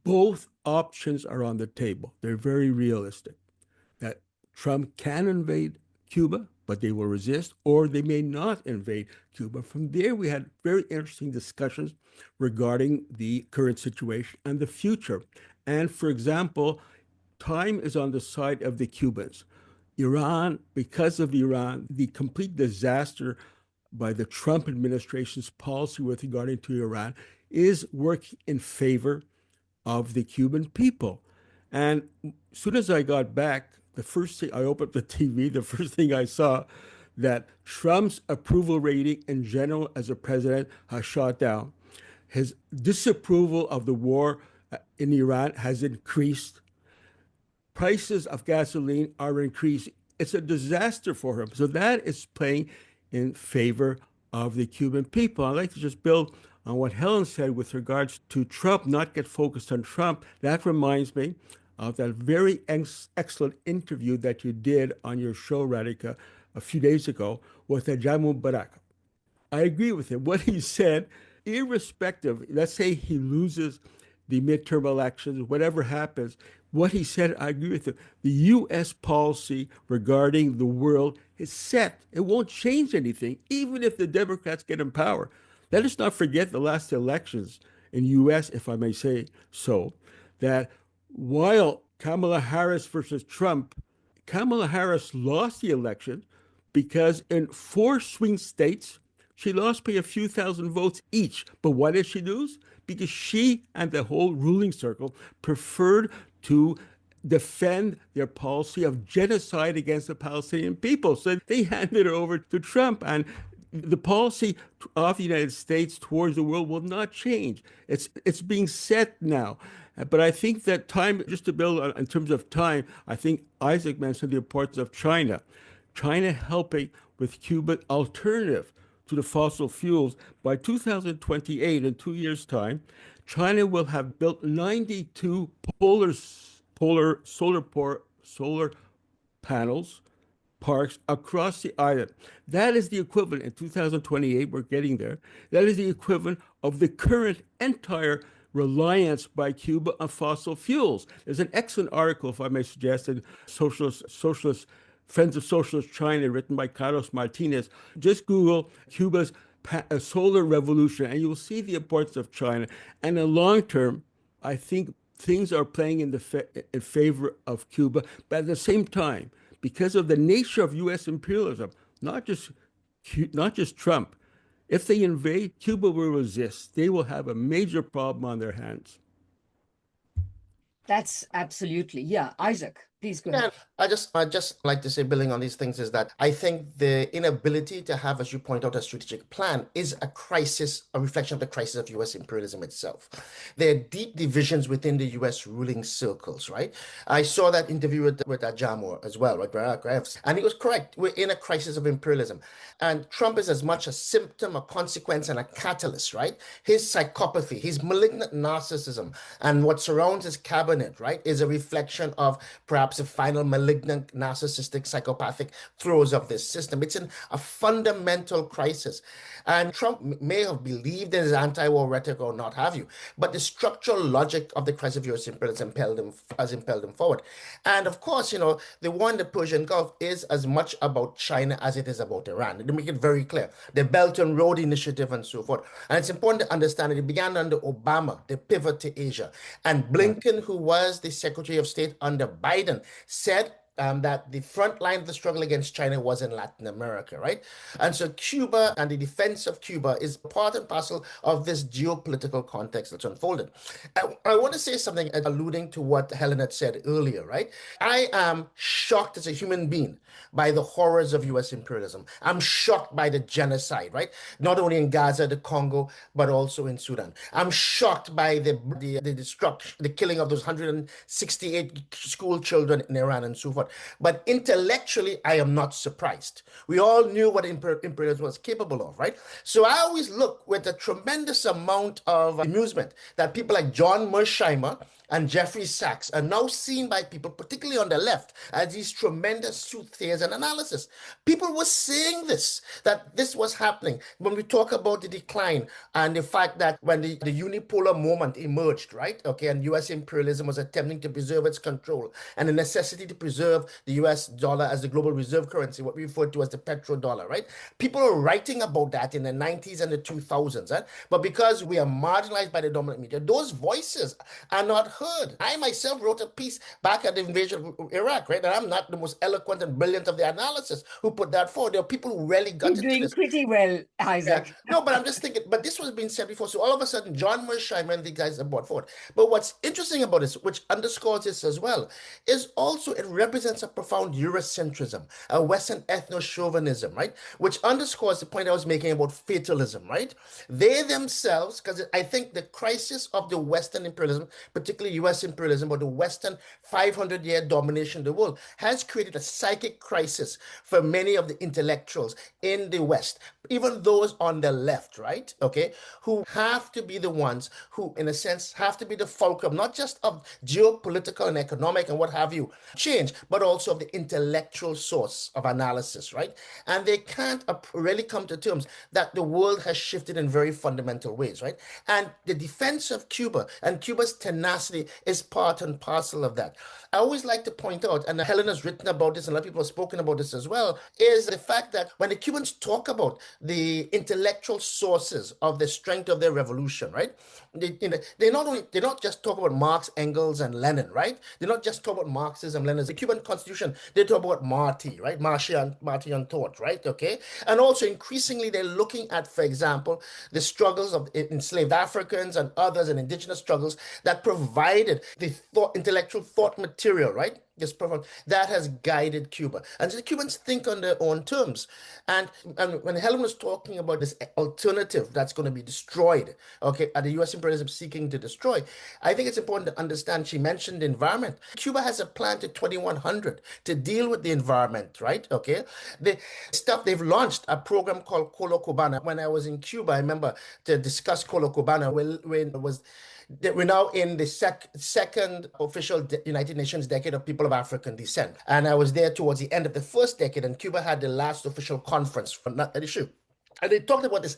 Both options are on the table. They're very realistic. That Trump can invade Cuba, but they will resist, or they may not invade Cuba. From there, we had very interesting discussions regarding the current situation and the future. And for example, time is on the side of the Cubans. Iran, because of Iran, the complete disaster by the Trump administration's policy with regard to Iran is working in favor of the Cuban people. And as soon as I got back, the first thing I opened the TV, the first thing I saw that Trump's approval rating in general as a president has shot down. His disapproval of the war in Iran has increased. Prices of gasoline are increasing. It's a disaster for him. So that is playing in favor of the Cuban people. I'd like to just build on what Helen said with regards to Trump, not get focused on Trump. That reminds me of that very excellent interview that you did on your show, Radhika, a few days ago with Jamu Barak. I agree with him. What he said, irrespective, let's say he loses the midterm elections, whatever happens, what he said, I agree with him. The U.S. policy regarding the world is set. It won't change anything, even if the Democrats get in power. Let us not forget the last elections in the U.S., if I may say so, that while Kamala Harris versus Trump, Kamala Harris lost the election because in 4 swing states, she lost by a few thousand votes each. But why did she lose? Because she and the whole ruling circle preferred to defend their policy of genocide against the Palestinian people. So they handed it over to Trump. And the policy of the United States towards the world will not change. It's being set now. But I think that time, just to build on, in terms of time, I think Isaac mentioned the importance of China. China helping with Cuban alternative to the fossil fuels. By 2028, in 2 years' time, China will have built 92 solar panels parks across the island. That is the equivalent in 2028, we're getting there. That is the equivalent of the current entire reliance by Cuba on fossil fuels. There's an excellent article, if I may suggest, in Socialist Friends of Socialist China, written by Carlos Martinez. Just Google Cuba's solar revolution, and you'll see the importance of China. And in the long term, I think things are playing in favor of Cuba. But at the same time, because of the nature of U.S. imperialism, not just Trump, if they invade, Cuba will resist. They will have a major problem on their hands. That's absolutely, yeah. Isaac, please go ahead. I just like to say, building on these things, is that I think the inability to have, as you point out, a strategic plan is a crisis, a reflection of the crisis of U.S. imperialism itself. There are deep divisions within the U.S. ruling circles, right? I saw that interview with Ajamor as well, right? And he was correct. We're in a crisis of imperialism. And Trump is as much a symptom, a consequence, and a catalyst, right? His psychopathy, his malignant narcissism, and what surrounds his cabinet, right, is a reflection of perhaps a final malignant, narcissistic, psychopathic throes of this system. It's in a fundamental crisis. And Trump may have believed in his anti-war rhetoric or not have you, but the structural logic of the crisis of U.S. imperialism has impelled him forward. And of course, the war in the Persian Gulf is as much about China as it is about Iran. To make it very clear, the Belt and Road Initiative and so forth. And it's important to understand that it began under Obama, the pivot to Asia. And Blinken, who was the Secretary of State under Biden, said that the front line of the struggle against China was in Latin America, right? And so Cuba and the defense of Cuba is part and parcel of this geopolitical context that's unfolded. I want to say something alluding to what Helen had said earlier, right? I am shocked as a human being by the horrors of U.S. imperialism. I'm shocked by the genocide, right? Not only in Gaza, the Congo, but also in Sudan. I'm shocked by the destruction, the killing of those 168 school children in Iran and so forth. But intellectually, I am not surprised. We all knew what imperialism was capable of, right? So I always look with a tremendous amount of amusement that people like John Mersheimer and Jeffrey Sachs are now seen by people, particularly on the left, as these tremendous soothsayers and analysis. People were saying this, that this was happening. When we talk about the decline and the fact that when the unipolar moment emerged, right? Okay, and US imperialism was attempting to preserve its control, and the necessity to preserve the US dollar as the global reserve currency, what we refer to as the petrodollar, right? People are writing about that in the 90s and the 2000s, right? But because we are marginalized by the dominant media, those voices are not heard. I myself wrote a piece back at the invasion of Iraq, right? And I'm not the most eloquent and brilliant of the analysis who put that forward. There are people who really got You're into doing this. pretty well, Yeah. Isaac. No, but I'm just thinking, but this was being said before. So all of a sudden, John Mearsheimer and the guys are brought forward. But what's interesting about this, which underscores this as well, is also it represents a profound Eurocentrism, a Western ethno-chauvinism, right? Which underscores the point I was making about fatalism, right? They themselves, because I think the crisis of the Western imperialism, particularly US imperialism, or the Western 500-year domination of the world, has created a psychic crisis for many of the intellectuals in the West, even those on the left, right? Okay, who have to be the ones who, in a sense, have to be the fulcrum, not just of geopolitical and economic and what have you change, but also of the intellectual source of analysis, right? And they can't really come to terms that the world has shifted in very fundamental ways, right? And the defense of Cuba and Cuba's tenacity is part and parcel of that. I always like to point out, and Helen has written about this, and a lot of people have spoken about this as well, is the fact that when the Cubans talk about the intellectual sources of the strength of their revolution, right? They not just talk about Marx, Engels, and Lenin, right? They're not just talk about Marxism, Leninism. The Cuban Constitution, they talk about Marty, right? Martian thought, right? Okay, and also increasingly they're looking at, for example, the struggles of enslaved Africans and others and indigenous struggles that provided the intellectual thought material, right? This profound that has guided Cuba, and so the Cubans think on their own terms. And when Helen was talking about this alternative that's going to be destroyed, okay, and the U.S. imperialism seeking to destroy, I think it's important to understand. She mentioned the environment. Cuba has a plan to 2100 to deal with the environment, right? Okay, the stuff they've launched a program called Colo Cubana. When I was in Cuba, I remember to discuss Colo Cubana when it was. We're now in the second official United Nations decade of people of African descent. And I was there towards the end of the first decade, and Cuba had the last official conference on that issue. And they talked about this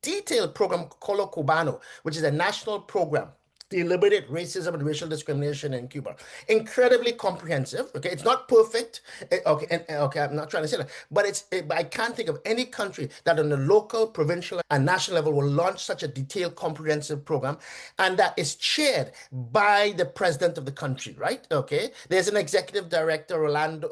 detailed program, Colo Cubano, which is a national program to eliminate racism and racial discrimination in Cuba. Incredibly comprehensive. Okay, it's not perfect. Okay, I'm not trying to say that, but I can't think of any country that on the local, provincial, and national level will launch such a detailed, comprehensive program, and that is chaired by the president of the country. Right? Okay, there's an executive director, Rolando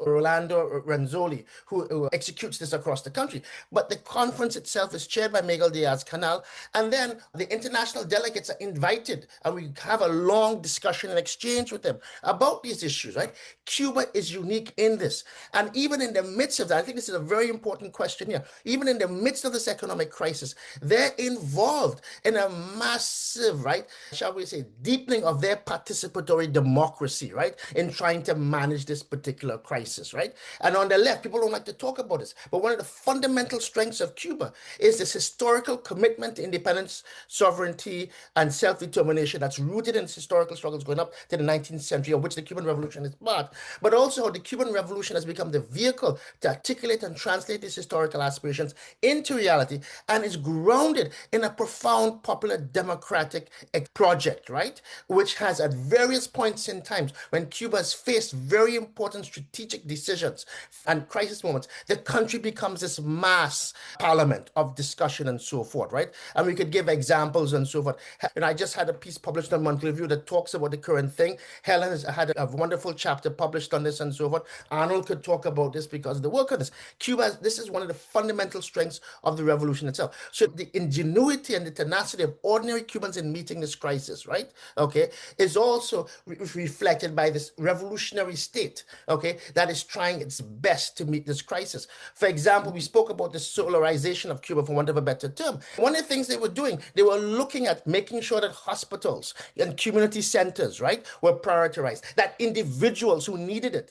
Renzoli, who executes this across the country. But the conference itself is chaired by Miguel Diaz-Canel, and then the international delegates are invited, and we have a long discussion and exchange with them about these issues, right? Cuba is unique in this. And even in the midst of that, I think this is a very important question here. Even in the midst of this economic crisis, they're involved in a massive, right, shall we say, deepening of their participatory democracy, right, in trying to manage this particular crisis, right? And on the left, people don't like to talk about this, but one of the fundamental strengths of Cuba is this historical commitment to independence, sovereignty, and self-determination that's rooted in historical struggles going up to the 19th century, of which the Cuban Revolution is part, but also how the Cuban Revolution has become the vehicle to articulate and translate these historical aspirations into reality, and is grounded in a profound popular democratic project, right? Which has at various points in times when Cuba has faced very important strategic decisions and crisis moments, the country becomes this mass parliament of discussion and so forth, right? And we could give examples and so forth. And I just had a piece published on Monthly Review that talks about the current thing. Helen has had a wonderful chapter published on this and so forth. Arnold could talk about this because of the work on this. Cuba, this is one of the fundamental strengths of the revolution itself. So the ingenuity and the tenacity of ordinary Cubans in meeting this crisis, right? Okay, is also reflected by this revolutionary state, okay, that is trying its best to meet this crisis. For example, we spoke about the solarization of Cuba, for want of a better term. One of the things they were doing, they were looking at making sure that hospitals and community centers, right, were prioritized, that individuals who needed it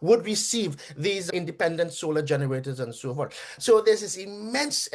would receive these independent solar generators and so forth. So there's this immense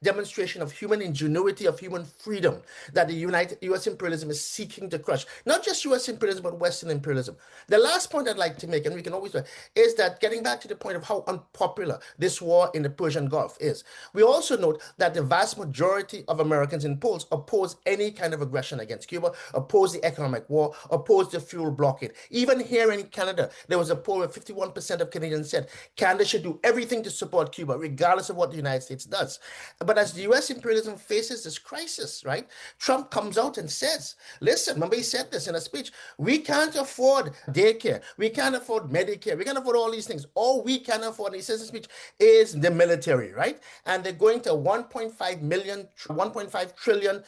demonstration of human ingenuity, of human freedom that the U.S. imperialism is seeking to crush. Not just U.S. imperialism, but Western imperialism. The last point I'd like to make, and we can always, is that getting back to the point of how unpopular this war in the Persian Gulf is, we also note that the vast majority of Americans in polls oppose any kind of aggression against Cuba, oppose the economic war, oppose the fuel blockade. Even here in Canada, there was a poll where 51% of Canadians said Canada should do everything to support Cuba, regardless of what the United States does. But as the U.S. imperialism faces this crisis, right, Trump comes out and says, listen, remember he said this in a speech, we can't afford daycare, we can't afford Medicare, we can't afford all these things. All we can afford, and he says in speech, is the military, right? And they're going to $1.5 trillion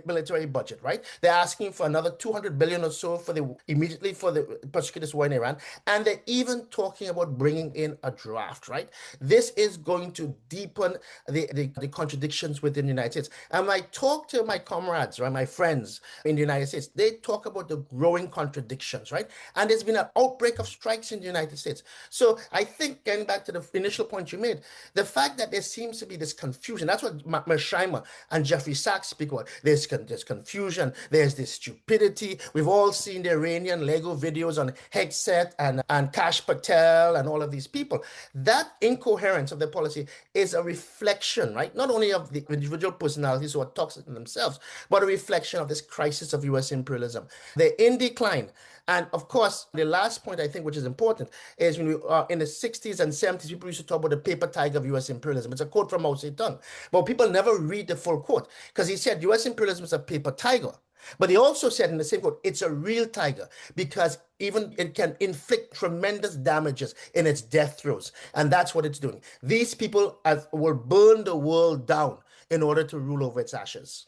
military budget, right? They're asking for another 200 billion or so for the immediately for the prosecutors war in Iran, and they're even talking about bringing in a draft, right? This is going to deepen the contradictions within the United States. And when I talk to my comrades, right, my friends in the United States, they talk about the growing contradictions, right? And there's been an outbreak of strikes in the United States. So I think, getting back to the initial point you made, the fact that there seems to be this confusion, that's what Mersheimer and Jeffrey Sachs speak about. There's confusion, there's this stupidity. We've all seen the Iranian Lego videos on Hegseth and Kash Patel and all of these people. That incoherence of the policy is a reflection, right? Not only of the individual personalities who are toxic in themselves, but a reflection of this crisis of U.S. imperialism. They're in decline. And of course, the last point I think, which is important, is when we are in the 60s and 70s, people used to talk about the paper tiger of U.S. imperialism. It's a quote from Mao Zedong. But people never read the full quote because he said U.S. imperialism is a paper tiger. But he also said in the same quote, it's a real tiger because even it can inflict tremendous damages in its death throes. And that's what it's doing. These people will burn the world down in order to rule over its ashes.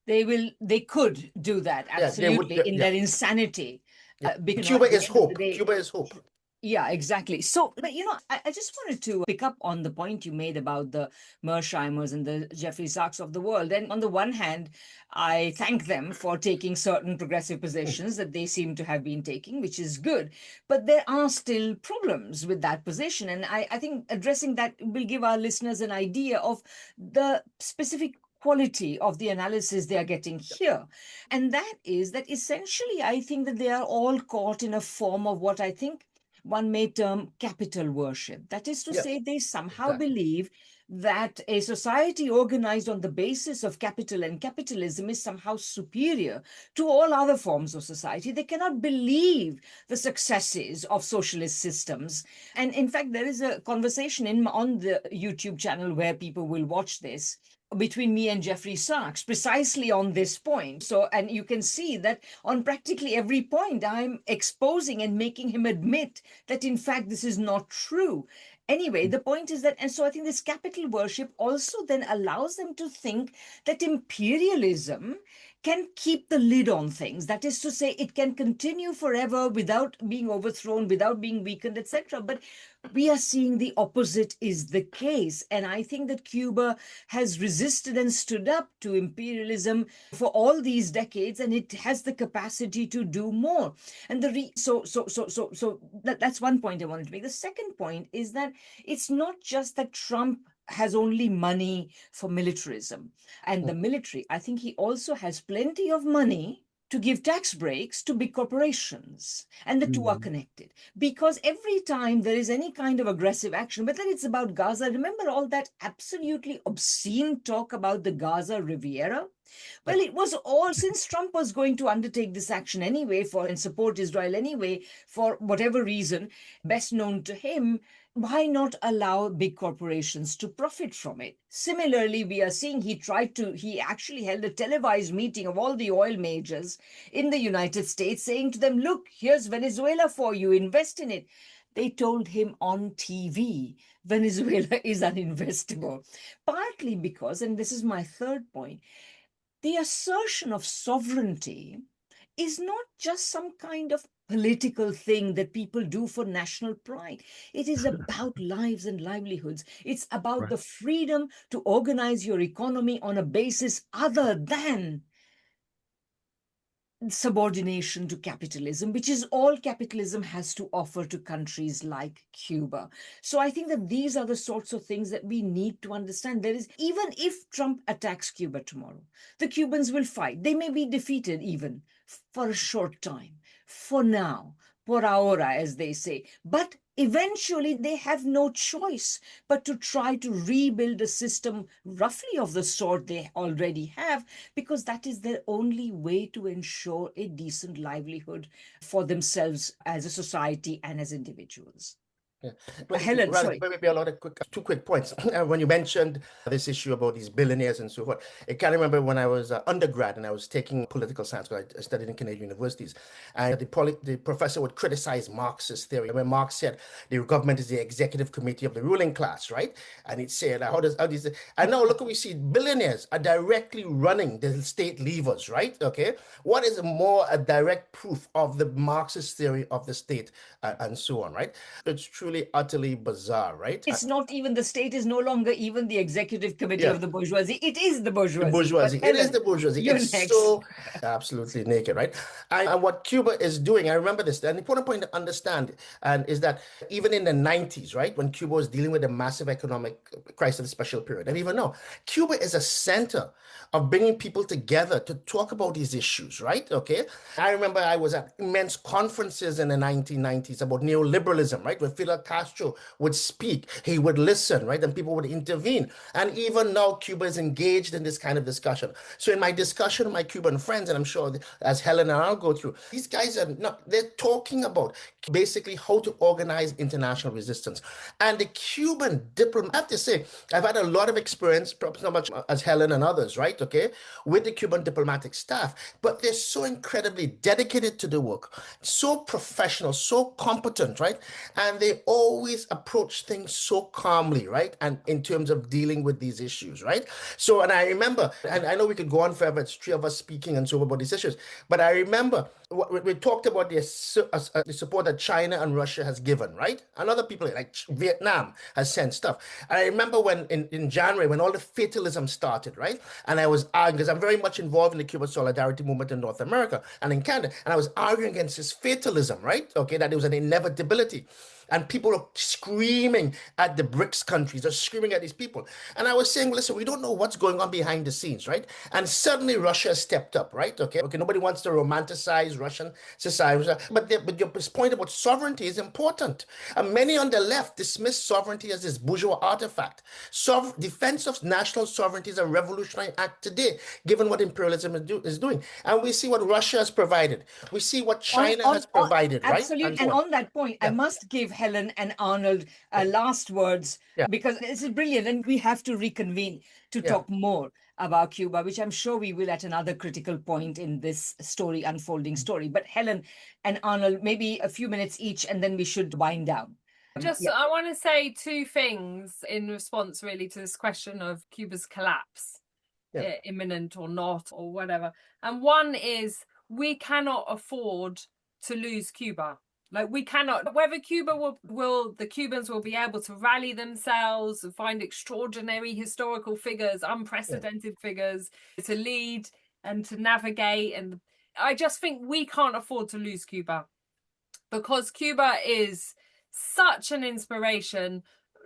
They could do that, absolutely, in their insanity. Cuba is hope. Cuba is hope. Yeah, exactly. So, but I just wanted to pick up on the point you made about the Mersheimers and the Jeffrey Sachs of the world. And on the one hand, I thank them for taking certain progressive positions that they seem to have been taking, which is good. But there are still problems with that position. And I think addressing that will give our listeners an idea of the specific quality of the analysis they are getting here. And that is that essentially, I think that they are all caught in a form of what I think one may term capital worship. That is to say, they somehow believe that a society organized on the basis of capital and capitalism is somehow superior to all other forms of society. They cannot believe the successes of socialist systems. And in fact, there is a conversation on the YouTube channel where people will watch this between me and Jeffrey Sachs precisely on this point. So, and you can see that on practically every point, I'm exposing and making him admit that in fact, this is not true. Anyway, the point is that, and so I think this capital worship also then allows them to think that imperialism can keep the lid on things. That is to say, it can continue forever without being overthrown, without being weakened, etc. But we are seeing the opposite is the case. And I think that Cuba has resisted and stood up to imperialism for all these decades, and it has the capacity to do more. And that's one point I wanted to make. The second point is that it's not just that Trump has only money for militarism and the military. I think he also has plenty of money to give tax breaks to big corporations. And the two are connected. Because every time there is any kind of aggressive action, whether it's about Gaza, remember all that absolutely obscene talk about the Gaza Riviera? Well, it was all, since Trump was going to undertake this action anyway and support Israel anyway, for whatever reason, best known to him, why not allow big corporations to profit from it? Similarly, we are seeing he actually held a televised meeting of all the oil majors in the United States, saying to them, look, here's Venezuela for you, invest in it. They told him on TV, Venezuela is uninvestable. Partly because, and this is my third point, the assertion of sovereignty is not just some kind of political thing that people do for national pride. It is about lives and livelihoods. It's about the freedom to organize your economy on a basis other than subordination to capitalism, which is all capitalism has to offer to countries like Cuba. So I think that these are the sorts of things that we need to understand. There is, even if Trump attacks Cuba tomorrow, the Cubans will fight. They may be defeated even for a short time, for now, por ahora, as they say. But eventually they have no choice but to try to rebuild a system roughly of the sort they already have, because that is their only way to ensure a decent livelihood for themselves as a society and as individuals. Yeah. But Helen, rather, sorry. maybe a lot of two quick points. When you mentioned this issue about these billionaires and so forth, I can remember when I was undergrad and I was taking political science, because I studied in Canadian universities, and the professor would criticize Marxist theory. When Marx said the government is the executive committee of the ruling class, right? And he'd say, how does and now look what we see, billionaires are directly running the state levers, right? Okay. What is more a direct proof of the Marxist theory of the state and so on, right? It's truly utterly bizarre, right? It's not even, the state is no longer even the executive committee Yeah. of the bourgeoisie. It is the The bourgeoisie. bourgeoisie. But It is Helen, the bourgeoisie. you're It's next. so absolutely naked, right? And what Cuba is doing, I remember this, an important point to understand, and is that even in the 90s, right, when Cuba was dealing with a massive economic crisis, special period, and even now, Cuba is a center of bringing people together to talk about these issues, right? Okay. I remember I was at immense conferences in the 1990s about neoliberalism, right? When Fidel Castro would speak, he would listen, right? And people would intervene. And even now, Cuba is engaged in this kind of discussion. So in my discussion with my Cuban friends, and I'm sure as Helen and I'll go through, these guys are not, they're talking about basically how to organize international resistance. And the Cuban diplomat, I have to say, I've had a lot of experience, perhaps not much as Helen and others, right? Okay, with the Cuban diplomatic staff, but they're so incredibly dedicated to the work, so professional, so competent, right? And they always approach things so calmly, right? And in terms of dealing with these issues, right? So, and I remember, and I know we could go on forever, it's three of us speaking and so about these issues, but I remember we talked about the support that China and Russia has given, right? And other people like Vietnam has sent stuff. And I remember when in January, when all the fatalism started, right? And I was arguing, because I'm very much involved in the Cuban solidarity movement in North America and in Canada, and I was arguing against this fatalism, right? Okay, that it was an inevitability. And people are screaming at the BRICS countries, they're screaming at these people. And I was saying, listen, we don't know what's going on behind the scenes, right? And suddenly Russia stepped up, right? Okay, nobody wants to romanticize Russian society. But your point about sovereignty is important. And many on the left dismiss sovereignty as this bourgeois artifact. Defense of national sovereignty is a revolutionary act today, given what imperialism is doing. And we see what Russia has provided. We see what China has provided, right? Absolutely. So And on. on that point, I Yeah. must give Helen and Arnold last words, Yeah. because this is brilliant. And we have to reconvene to Yeah. talk more about Cuba, which I'm sure we will at another critical point in this story, unfolding story. But Helen and Arnold, maybe a few minutes each, and then we should wind down. I want to say two things in response really to this question of Cuba's collapse, imminent or not, or whatever. And one is, we cannot afford to lose Cuba. Like, we cannot, whether Cuba the Cubans will be able to rally themselves and find extraordinary historical figures, unprecedented figures to lead and to navigate. And I just think we can't afford to lose Cuba, because Cuba is such an inspiration.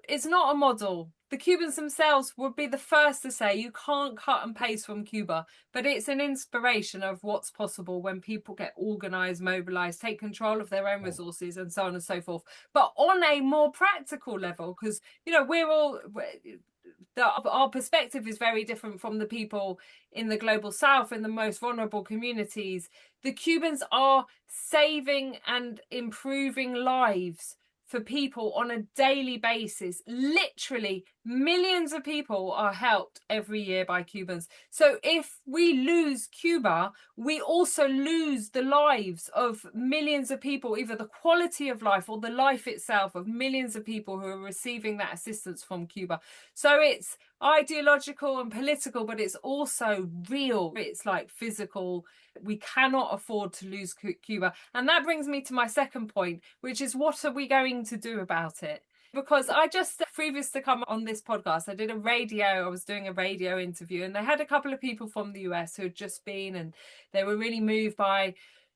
It's not a model. The Cubans themselves would be the first to say you can't cut and paste from Cuba, but it's an inspiration of what's possible when people get organized, mobilized, take control of their own resources, and so on and so forth. But on a more practical level, because, you know, our perspective is very different from the people in the global south, in the most vulnerable communities. The Cubans are saving and improving lives for people on a daily basis. Literally millions of people are helped every year by Cubans. So if we lose Cuba, we also lose the lives of millions of people, either the quality of life or the life itself of millions of people who are receiving that assistance from Cuba. So it's ideological and political, but it's also real. It's like physical. We cannot afford to lose Cuba. And that brings me to my second point, which is, what are we going to do about it? Because I just, previous to come on this podcast, I was doing a radio interview, and they had a couple of people from the US who had just been, and they were really moved by,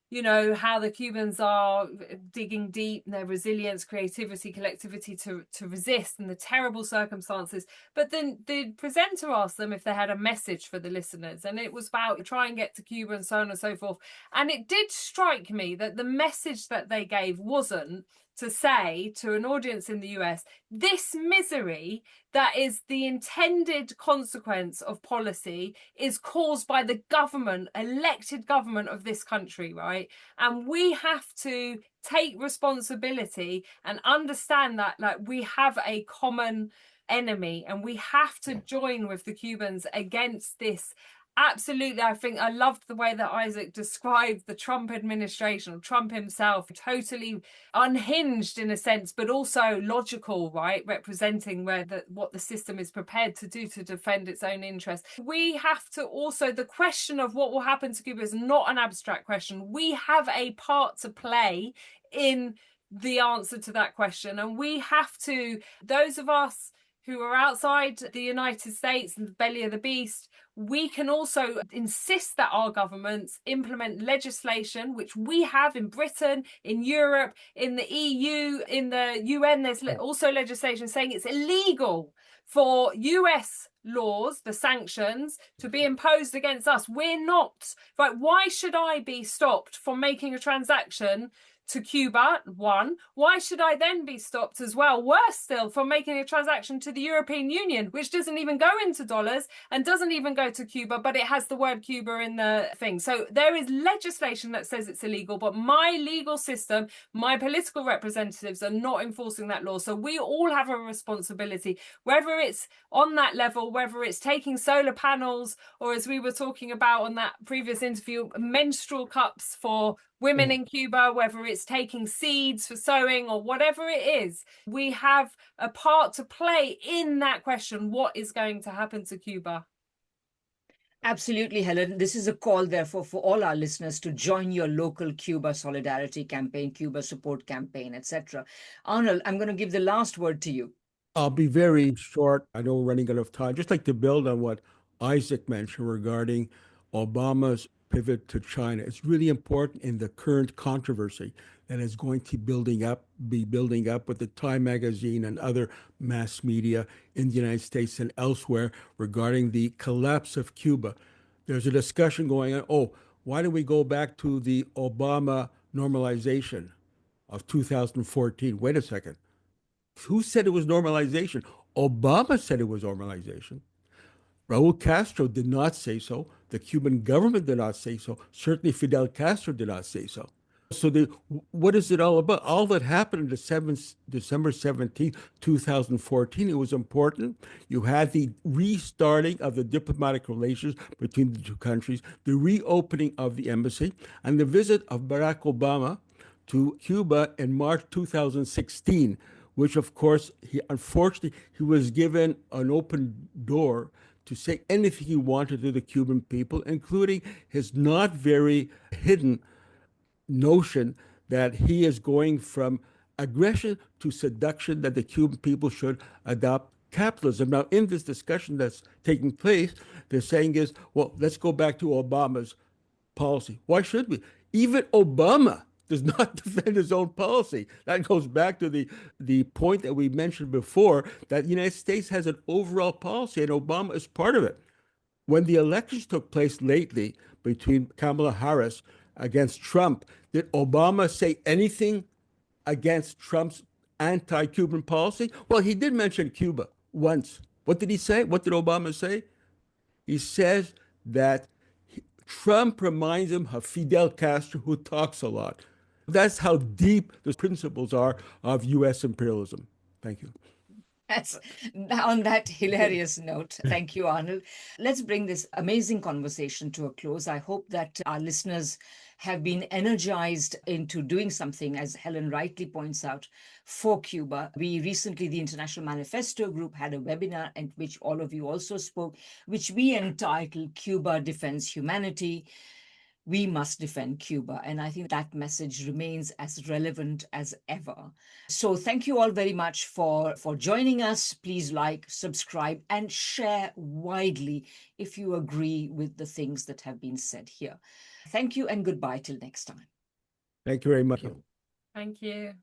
you know, how the Cubans are digging deep, and their resilience, creativity, collectivity to resist, and the terrible circumstances. But then the presenter asked them if they had a message for the listeners, and it was about try and get to Cuba and so on and so forth. And it did strike me that the message that they gave wasn't to say to an audience in the US, this misery that is the intended consequence of policy is caused by the government, elected government of this country, right? And we have to take responsibility and understand that, like, we have a common enemy, and we have to join with the Cubans against this. Absolutely. I think I loved the way that Isaac described the Trump administration, or Trump himself, totally unhinged in a sense, but also logical, right? Representing what the system is prepared to do to defend its own interests. We have to also, the question of what will happen to Cuba is not an abstract question. We have a part to play in the answer to that question. And we have to, those of us who are outside the United States and the belly of the beast, we can also insist that our governments implement legislation, which we have in Britain, in Europe, in the EU, in the UN. There's also legislation saying it's illegal for US laws, the sanctions, to be imposed against us. We're not. Right? Why should I be stopped from making a transaction to Cuba? One, why should I then be stopped as well, worse still, from making a transaction to the European Union, which doesn't even go into dollars and doesn't even go to Cuba, but it has the word Cuba in the thing? So there is legislation that says it's illegal, but my legal system, my political representatives are not enforcing that law. So we all have a responsibility, whether it's on that level, whether it's taking solar panels, or as we were talking about on that previous interview, menstrual cups for women in Cuba, whether it's taking seeds for sowing or whatever it is. We have a part to play in that question. What is going to happen to Cuba? Absolutely, Helen. This is a call, therefore, for all our listeners to join your local Cuba solidarity campaign, Cuba support campaign, etc. Arnold, I'm going to give the last word to you. I'll be very short. I know we're running out of time. Just like to build on what Isaac mentioned regarding Obama's pivot to China. It's really important in the current controversy that is going to be building up with the Time magazine and other mass media in the United States and elsewhere regarding the collapse of Cuba. There's a discussion going on. Oh, why don't we go back to the Obama normalization of 2014? Wait a second. Who said it was normalization? Obama said it was normalization. Raul Castro did not say so. The Cuban government did not say so. Certainly Fidel Castro did not say so. So what is it all about? All that happened on December 17th, 2014, it was important. You had the restarting of the diplomatic relations between the two countries, the reopening of the embassy, and the visit of Barack Obama to Cuba in March 2016, which, of course, unfortunately, he was given an open door to say anything he wanted to the Cuban people, including his not very hidden notion that he is going from aggression to seduction, that the Cuban people should adopt capitalism. Now, in this discussion that's taking place, they're saying is, well, let's go back to Obama's policy. Why should we? Even Obama does not defend his own policy. That goes back to the point that we mentioned before, that the United States has an overall policy and Obama is part of it. When the elections took place lately between Kamala Harris against Trump, did Obama say anything against Trump's anti-Cuban policy? Well, he did mention Cuba once. What did he say? What did Obama say? He says that Trump reminds him of Fidel Castro, who talks a lot. That's how deep the principles are of U.S. imperialism. Thank you. That's on that hilarious note. Thank you, Arnold. Let's bring this amazing conversation to a close. I hope that our listeners have been energized into doing something, as Helen rightly points out, for Cuba. We recently, the International Manifesto Group, had a webinar at which all of you also spoke, which we entitled Cuba Defends Humanity. we must defend Cuba. And I think that message remains as relevant as ever. So thank you all very much for joining us. Please like, subscribe, and share widely if you agree with the things that have been said here. Thank you and goodbye till next time. Thank you very much. Thank you. Thank you.